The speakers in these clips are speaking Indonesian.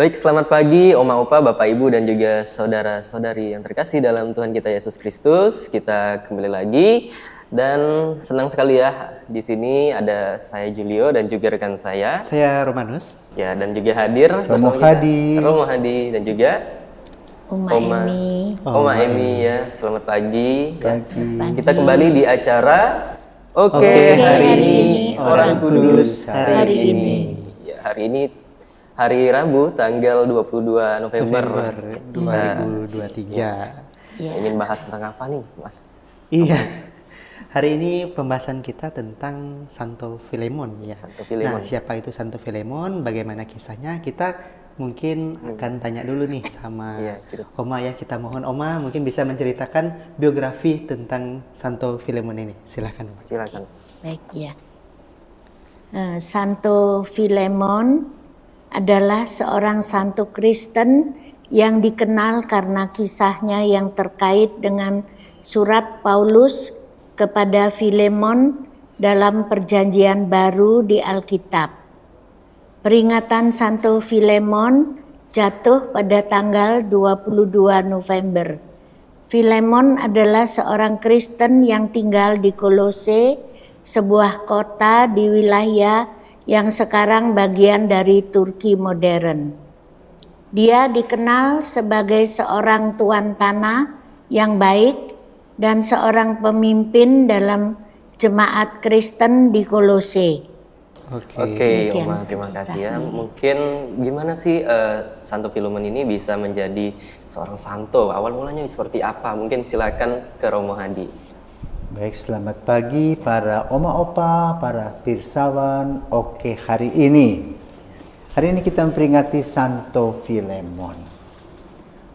Baik, selamat pagi Oma Opa, Bapak Ibu dan juga saudara-saudari yang terkasih dalam Tuhan kita Yesus Kristus. Kita kembali lagi dan senang sekali ya di sini ada saya Julio dan juga rekan saya. Saya Romanus. Ya, dan juga hadir Romo Hadi. Romo Hadi dan juga Oma Emi ya. Selamat pagi. Pagi. Kita kembali di acara Oke, hari ini Orang Kudus hari ini. Ya, hari ini hari Rabu tanggal 22 November 2023. Ingin bahas tentang apa nih, Mas? Iya. Hari ini pembahasan kita tentang Santo Filemon ya. Santo Filemon. Nah, siapa itu Santo Filemon? Bagaimana kisahnya? Kita mungkin akan tanya dulu nih sama Oma ya. Kita mohon Oma mungkin bisa menceritakan biografi tentang Santo Filemon ini. Silakan. Silakan. Baik ya. Santo Filemon adalah seorang santo Kristen yang dikenal karena kisahnya yang terkait dengan surat Paulus kepada Filemon dalam Perjanjian Baru di Alkitab. Peringatan Santo Filemon jatuh pada tanggal 22 November. Filemon adalah seorang Kristen yang tinggal di Kolose, sebuah kota di wilayah yang sekarang bagian dari Turki modern. Dia dikenal sebagai seorang tuan tanah yang baik dan seorang pemimpin dalam jemaat Kristen di Kolose. Oke, Oma, terima kasih ya. Mungkin gimana sih Santo Filemon ini bisa menjadi seorang santo? Awal mulanya seperti apa? Mungkin silakan ke Romo Hadi. Baik, selamat pagi para Oma Opa, para pirsawan. Oke, hari ini kita memperingati Santo Filemon.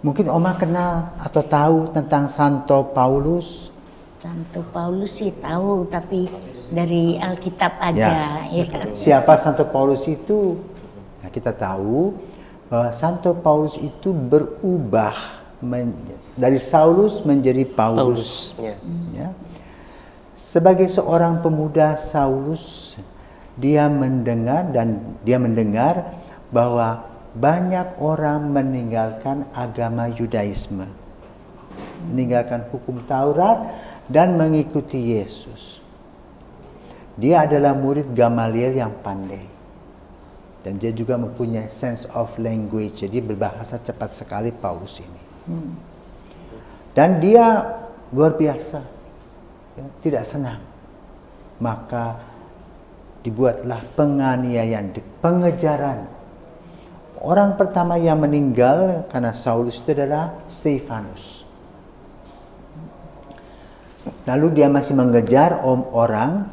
Mungkin Oma kenal atau tahu tentang Santo Paulus? Santo Paulus sih tahu, tapi dari Alkitab aja. Ya. Siapa Santo Paulus itu? Nah, kita tahu bahwa Santo Paulus itu berubah dari Saulus menjadi Paulus. Ya. Sebagai seorang pemuda Saulus, dia mendengar bahwa banyak orang meninggalkan agama Yudaisme, meninggalkan hukum Taurat dan mengikuti Yesus. Dia adalah murid Gamaliel yang pandai. Dan dia juga mempunyai sense of language, jadi berbahasa cepat sekali Paulus ini. Dan dia luar biasa. Tidak senang, maka dibuatlah penganiayaan, pengejaran. Orang pertama yang meninggal karena Saulus itu adalah Stefanus. Lalu dia masih mengejar orang,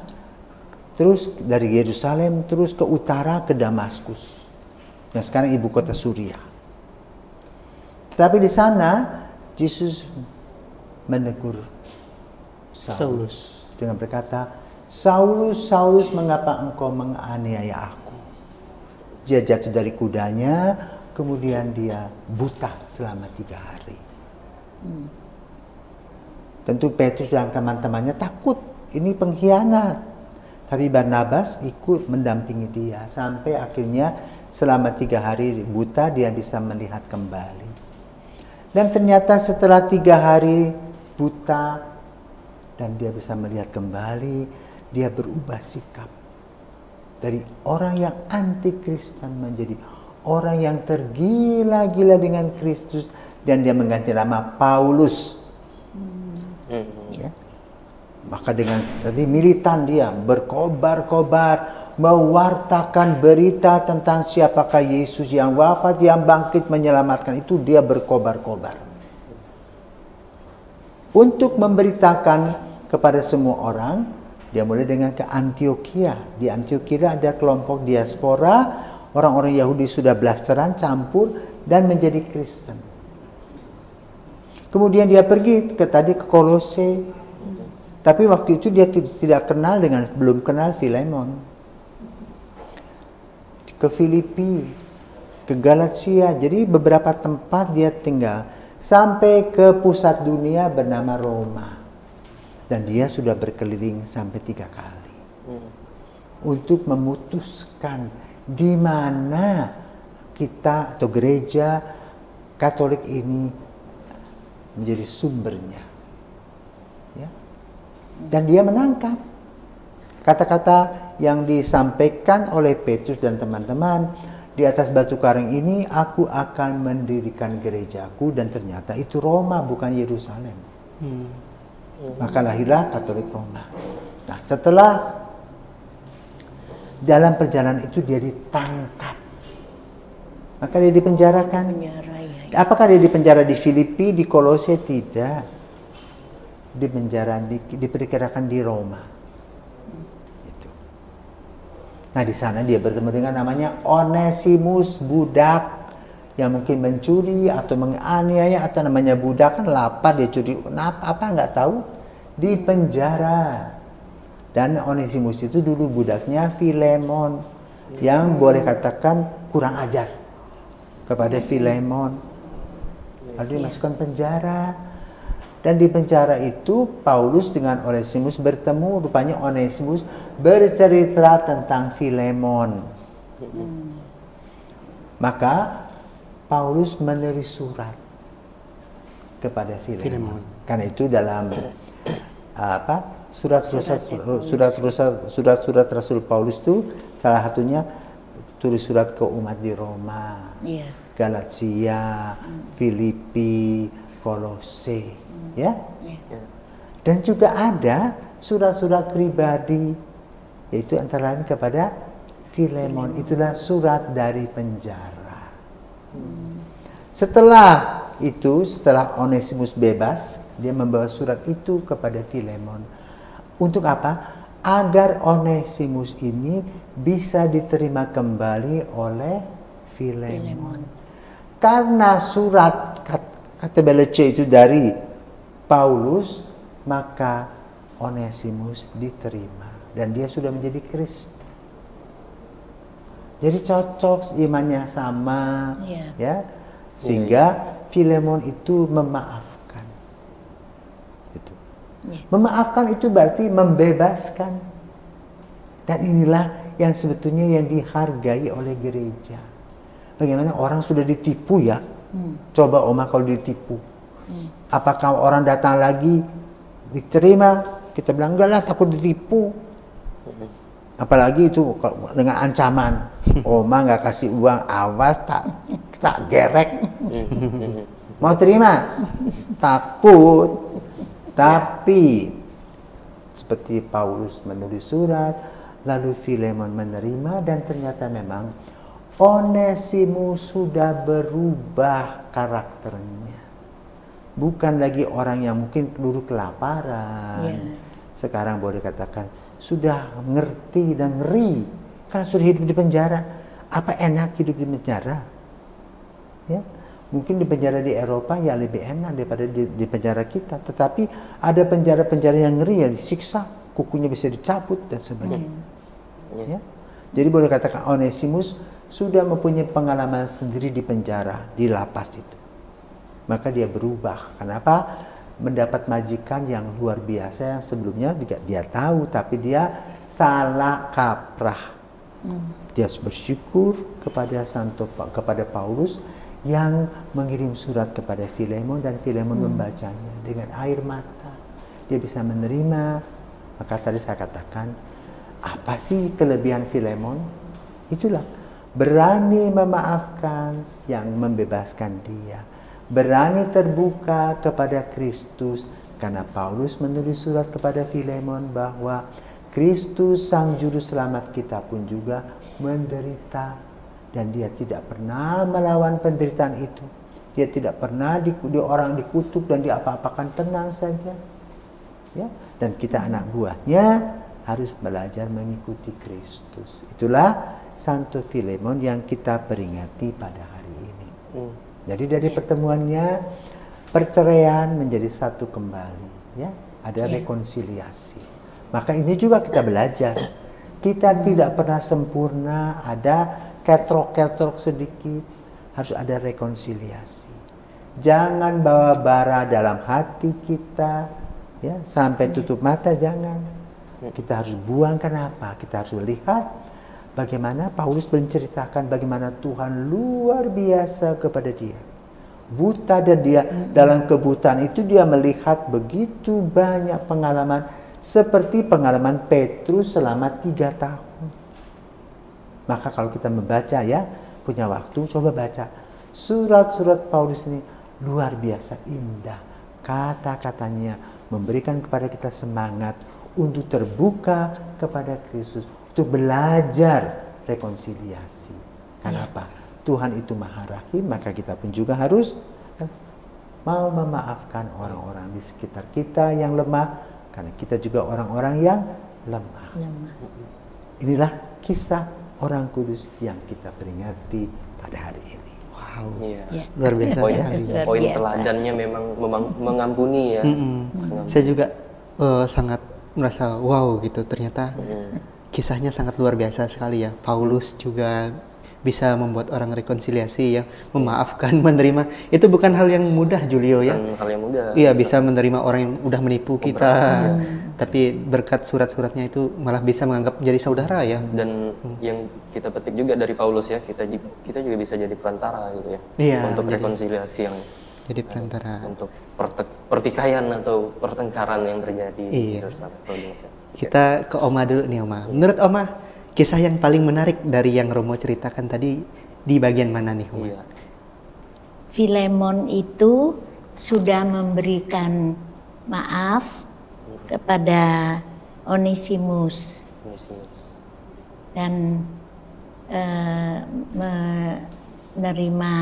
terus dari Yerusalem terus ke utara ke Damaskus, yang sekarang ibu kota Suriah. Tetapi di sana Yesus menegur Saulus dengan berkata, Saulus, Saulus, mengapa engkau menganiaya aku? Dia jatuh dari kudanya, kemudian dia buta selama 3 hari. Tentu Petrus dan teman-temannya takut, ini pengkhianat. Tapi Barnabas ikut mendampingi dia, sampai akhirnya selama 3 hari buta dia bisa melihat kembali. Dan ternyata setelah 3 hari buta, dan dia bisa melihat kembali, dia berubah sikap. Dari orang yang anti Kristen menjadi orang yang tergila-gila dengan Kristus, dan dia mengganti nama Paulus. Ya. Maka dengan tadi militan dia berkobar-kobar, mewartakan berita tentang siapakah Yesus yang wafat, yang bangkit menyelamatkan, itu dia berkobar-kobar. Untuk memberitakan kepada semua orang, dia mulai dengan ke Antioquia. Di Antioquia ada kelompok diaspora, orang-orang Yahudi sudah blasteran, campur, dan menjadi Kristen. Kemudian dia pergi ke Kolose. Tapi waktu itu dia belum kenal Filemon. Ke Filipi, ke Galatia, jadi beberapa tempat dia tinggal. Sampai ke pusat dunia bernama Roma. Dan dia sudah berkeliling sampai 3 kali. Untuk memutuskan di mana kita atau gereja Katolik ini menjadi sumbernya. Ya. Dan dia menangkap kata-kata yang disampaikan oleh Petrus dan teman-teman, di atas batu karang ini aku akan mendirikan gerejaku, dan ternyata itu Roma bukan Yerusalem. Maka lahirlah Katolik Roma. Nah, setelah dalam perjalanan itu dia ditangkap, maka dia dipenjarakan. Apakah dia dipenjara di Filipi, di Kolose? Tidak. Diperkirakan di Roma. Itu. Nah, di sana dia bertemu dengan namanya Onesimus, budak yang mungkin mencuri atau menganiaya, atau namanya budak kan lapar, dia curi apa nggak tahu, di penjara. Dan Onesimus itu dulu budaknya Filemon, yang boleh katakan kurang ajar kepada Filemon. Lalu dimasukkan penjara. Dan di penjara itu Paulus dengan Onesimus bertemu. Rupanya Onesimus bercerita tentang Filemon. Maka Paulus menulis surat kepada Filemon. Karena itu dalam surat-surat Rasul Paulus itu salah satunya tulis surat ke umat di Roma, Galatia, Filipi, Kolose, ya. Dan juga ada surat-surat pribadi, yaitu antara lain kepada Filemon. Itulah surat dari penjara. Setelah Onesimus bebas, dia membawa surat itu kepada Filemon. Untuk apa? Agar Onesimus ini bisa diterima kembali oleh Filemon. Karena surat kata Belece itu dari Paulus, maka Onesimus diterima dan dia sudah menjadi Kristen. Jadi cocok, imannya sama, ya, sehingga Filemon itu memaafkan. Itu. Memaafkan itu berarti membebaskan. Dan inilah yang sebetulnya yang dihargai oleh gereja. Bagaimana orang sudah ditipu ya? Coba Oma kalau ditipu. Apakah orang datang lagi diterima? Kita bilang enggak lah, takut ditipu. Apalagi itu dengan ancaman. Oma nggak kasih uang, awas tak gerek. Mau terima? Takut. Tapi seperti Paulus menulis surat, lalu Filemon menerima, dan ternyata memang Onesimus sudah berubah karakternya. Bukan lagi orang yang mungkin dulu kelaparan. Sekarang boleh katakan sudah ngerti dan ngeri karena sudah hidup di penjara. Apa enak hidup di penjara? Ya, mungkin di penjara di Eropa ya lebih enak daripada di penjara kita. Tetapi ada penjara-penjara yang ngeri, ya disiksa, kukunya bisa dicabut dan sebagainya. Ya. Jadi boleh katakan Onesimus sudah mempunyai pengalaman sendiri di penjara, di lapas itu. Maka dia berubah. Kenapa? Mendapat majikan yang luar biasa yang sebelumnya dia tahu, tapi dia salah kaprah. Dia bersyukur kepada Paulus yang mengirim surat kepada Filemon, dan Filemon membacanya dengan air mata. Dia bisa menerima. Maka tadi saya katakan, apa sih kelebihan Filemon? Itulah berani memaafkan yang membebaskan dia. Berani terbuka kepada Kristus, karena Paulus menulis surat kepada Filemon bahwa Kristus sang juru selamat kita pun juga menderita, dan dia tidak pernah melawan penderitaan itu. Dia tidak pernah orang dikutuk dan diapa-apakan, tenang saja. Ya, dan kita anak buahnya harus belajar mengikuti Kristus. Itulah Santo Filemon yang kita peringati pada hari ini. Jadi dari pertemuannya perceraian menjadi satu kembali, ya, ada rekonsiliasi. Maka ini juga kita belajar. Kita tidak pernah sempurna, ada ketrok-ketrok sedikit, harus ada rekonsiliasi. Jangan bawa bara dalam hati kita, ya, sampai tutup mata, jangan. Kita harus buang. Kenapa? Kita harus lihat bagaimana Paulus menceritakan bagaimana Tuhan luar biasa kepada dia. Buta, dan dia dalam kebutaan itu dia melihat begitu banyak pengalaman, seperti pengalaman Petrus selama 3 tahun. Maka kalau kita membaca ya, punya waktu, coba baca surat-surat Paulus ini, luar biasa indah. Kata-katanya memberikan kepada kita semangat untuk terbuka kepada Kristus, untuk belajar rekonsiliasi. Kenapa? Tuhan itu Maha Rahim, maka kita pun juga harus mau memaafkan orang-orang di sekitar kita yang lemah, karena kita juga orang-orang yang lemah. Inilah kisah orang kudus yang kita peringati pada hari ini. Wow, Iya. luar biasa sekali. Poin teladannya memang mengampuni ya. Saya juga sangat merasa wow gitu, ternyata kisahnya sangat luar biasa sekali ya. Paulus juga bisa membuat orang rekonsiliasi ya, memaafkan, menerima. Itu bukan hal yang mudah, Julio ya. Bukan hal yang mudah. Iya, bisa menerima orang yang udah menipu kita. Tapi berkat surat-suratnya itu malah bisa menganggap jadi saudara ya. Dan yang kita petik juga dari Paulus ya, kita juga bisa jadi perantara gitu ya. Iya, untuk rekonsiliasi yang jadi perantara. untuk pertikaian atau pertengkaran yang terjadi Iya. bersama Indonesia. Kita ke Oma dulu nih, Oma. Menurut Oma, kisah yang paling menarik dari yang Romo ceritakan tadi di bagian mana nih, Oma? Iya. Filemon itu sudah memberikan maaf kepada Onesimus dan menerima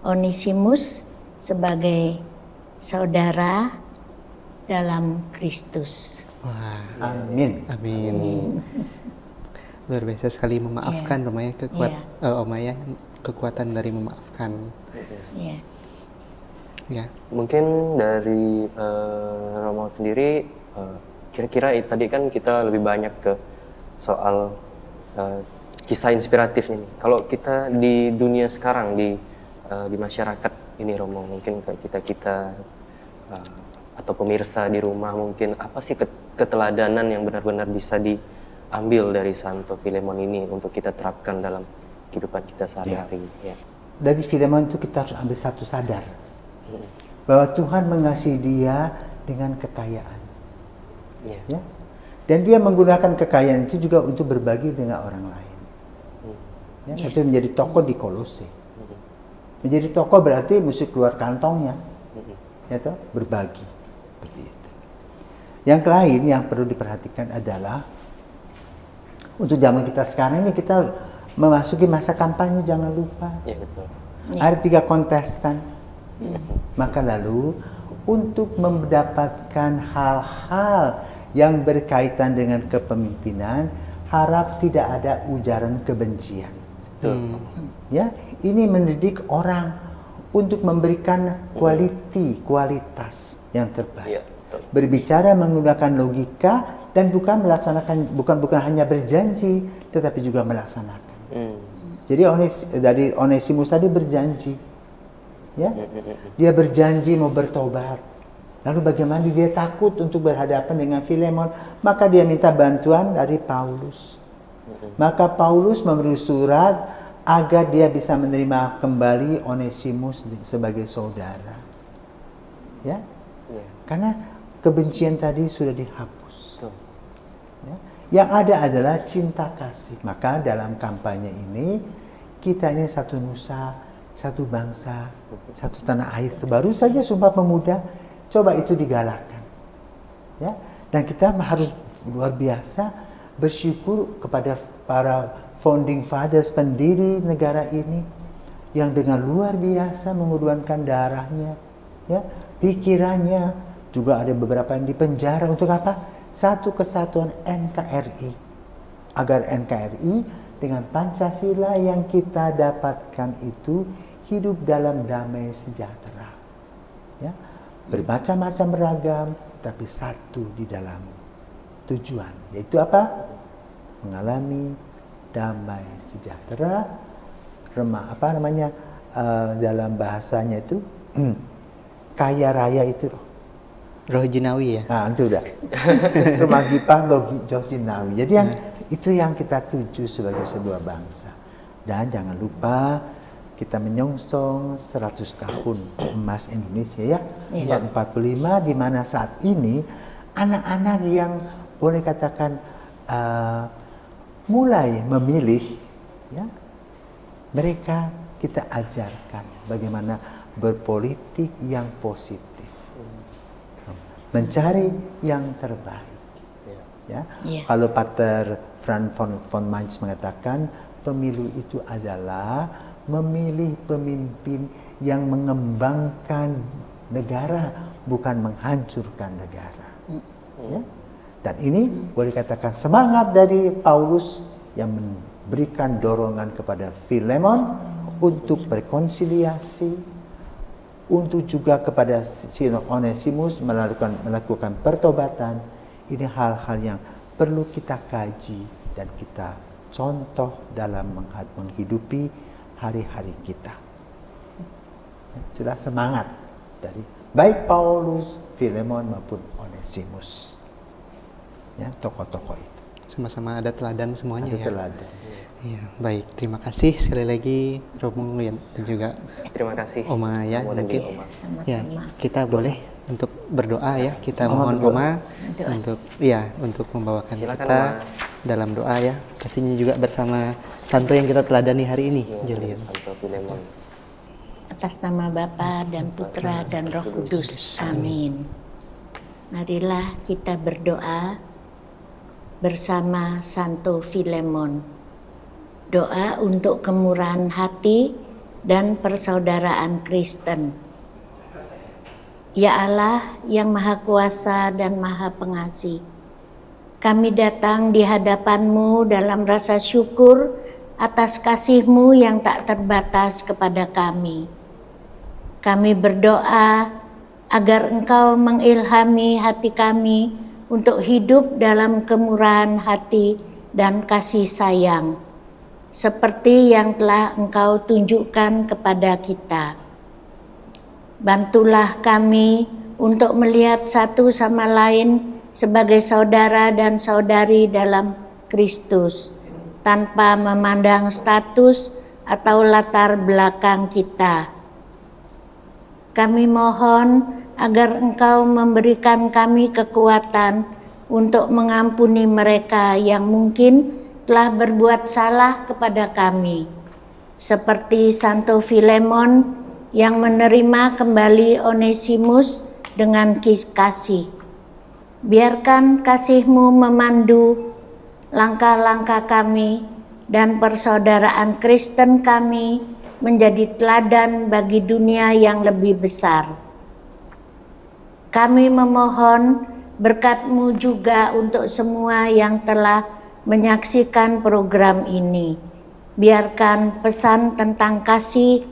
Onesimus sebagai saudara dalam Kristus. Wah, Amin. amin. Luar biasa sekali memaafkan, Oma ya, Oma ya, kekuatan dari memaafkan. Ya. Ya. Mungkin dari Romo sendiri, kira-kira tadi kan kita lebih banyak ke soal kisah inspiratif ini. Kalau kita di dunia sekarang, di masyarakat ini, Romo, mungkin kita atau pemirsa di rumah, mungkin apa sih keteladanan yang benar-benar bisa diambil dari Santo Filemon ini untuk kita terapkan dalam kehidupan kita sehari-hari? Ya. Dari Filemon itu kita harus ambil satu sadar, bahwa Tuhan mengasihi dia dengan kekayaan. Ya. Dan dia menggunakan kekayaan itu juga untuk berbagi dengan orang lain. Ya, itu menjadi tokoh di Kolose. Menjadi tokoh berarti mesti keluar kantongnya, ya toh, berbagi seperti itu. Yang lain yang perlu diperhatikan adalah untuk zaman kita sekarang ini, kita memasuki masa kampanye, jangan lupa. Ya, betul. Ada 3 kontestan. Maka lalu untuk mendapatkan hal-hal yang berkaitan dengan kepemimpinan, harap tidak ada ujaran kebencian. Ya, ini mendidik orang untuk memberikan kualitas yang terbaik. Ya, betul. Berbicara menggunakan logika dan bukan melaksanakan, bukan hanya berjanji, tetapi juga melaksanakan. Jadi dari Onesimus tadi berjanji, ya, dia berjanji mau bertobat. Lalu bagaimana dia takut untuk berhadapan dengan Filemon? Maka dia minta bantuan dari Paulus. Maka Paulus memberi surat agar dia bisa menerima kembali Onesimus sebagai saudara. Ya, karena kebencian tadi sudah dihapus. Ya. Yang ada adalah cinta kasih. Maka dalam kampanye ini, kita ini satu nusa, satu bangsa, satu tanah air. Baru saja Sumpah Pemuda, coba itu digalakkan. Ya. Dan kita harus luar biasa bersyukur kepada para founding fathers, pendiri negara ini, yang dengan luar biasa mengorbankan darahnya, ya, pikirannya. Juga ada beberapa yang dipenjara untuk apa? Satu kesatuan NKRI, agar NKRI dengan Pancasila yang kita dapatkan itu hidup dalam damai sejahtera, ya, bermacam-macam beragam tapi satu di dalam tujuan, yaitu apa? Mengalami damai sejahtera, dalam bahasanya itu kaya raya itu, Roh Jinawi ya. Nah, itu udah. Rumah Gipah Roh Jinawi. Jadi yang itu yang kita tuju sebagai sebuah bangsa. Dan jangan lupa kita menyongsong 100 tahun emas Indonesia ya. 45 di mana saat ini anak-anak yang boleh katakan mulai memilih ya. Mereka kita ajarkan bagaimana berpolitik yang positif. Mencari yang terbaik. Ya. Kalau Pater Franz von Mainz mengatakan pemilu itu adalah memilih pemimpin yang mengembangkan negara, bukan menghancurkan negara. Ya. Dan ini boleh katakan semangat dari Paulus yang memberikan dorongan kepada Filemon untuk berkonsiliasi, untuk juga kepada Onesimus melakukan pertobatan. Ini hal-hal yang perlu kita kaji dan kita contoh dalam menghidupi hari-hari kita. Itulah semangat dari baik Paulus, Filemon maupun Onesimus. Ya, tokoh-tokoh itu. Sama-sama ada teladan semuanya ya. Teladan. Iya, baik. Terima kasih sekali lagi Romo dan juga terima kasih Oma ya. Mungkin ya, kita boleh untuk berdoa ya. Kita mohon Oma untuk membawakan silakan, kita Oma. dalam doa ya. Pastinya juga bersama santo yang kita teladani hari ini, Julian. Santo Filemon. Atas nama Bapa dan Putra dan Roh Kudus. Amin. Marilah kita berdoa bersama Santo Filemon. Doa untuk kemurahan hati dan persaudaraan Kristen. Ya Allah yang Maha Kuasa dan Maha Pengasih, kami datang di hadapan-Mu dalam rasa syukur atas kasih-Mu yang tak terbatas kepada kami. Kami berdoa agar Engkau mengilhami hati kami untuk hidup dalam kemurahan hati dan kasih sayang, seperti yang telah Engkau tunjukkan kepada kita. Bantulah kami untuk melihat satu sama lain sebagai saudara dan saudari dalam Kristus, tanpa memandang status atau latar belakang kita. Kami mohon agar Engkau memberikan kami kekuatan untuk mengampuni mereka yang mungkin telah berbuat salah kepada kami, seperti Santo Filemon yang menerima kembali Onesimus dengan kasih. Biarkan kasih-Mu memandu langkah-langkah kami dan persaudaraan Kristen kami menjadi teladan bagi dunia yang lebih besar. Kami memohon berkat-Mu juga untuk semua yang telah menyaksikan program ini. Biarkan pesan tentang kasih,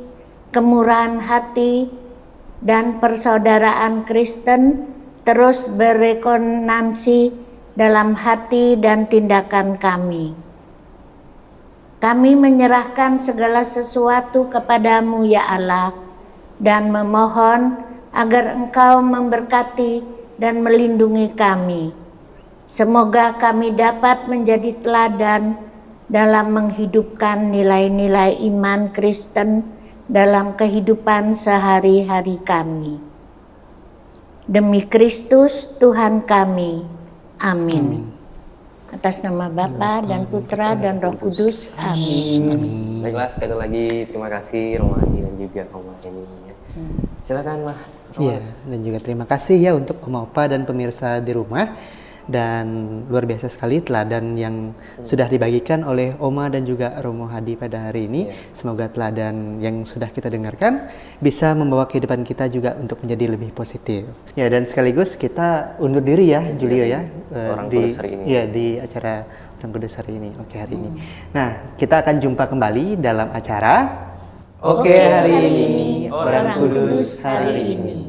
kemurahan hati, dan persaudaraan Kristen terus beresonansi dalam hati dan tindakan kami. Kami menyerahkan segala sesuatu kepadamu ya Allah, dan memohon agar Engkau memberkati dan melindungi kami. Semoga kami dapat menjadi teladan dalam menghidupkan nilai-nilai iman Kristen dalam kehidupan sehari-hari kami. Demi Kristus Tuhan kami. Amin. Atas nama Bapa dan Putra dan Roh Kudus. Amin. Baiklah, sekali lagi terima kasih Romo Adi dan juga Oma ini. Silakan Mas. Iya, dan juga terima kasih ya untuk Oma Opa dan pemirsa di rumah. Dan luar biasa sekali teladan yang sudah dibagikan oleh Oma dan juga Romo Hadi pada hari ini. Semoga teladan yang sudah kita dengarkan bisa membawa kehidupan kita juga untuk menjadi lebih positif. Ya, dan sekaligus kita undur diri ya, Julio ya, di acara Orang Kudus hari ini. Oke, hari ini. Nah, kita akan jumpa kembali dalam acara Oke hari ini Orang Kudus hari ini.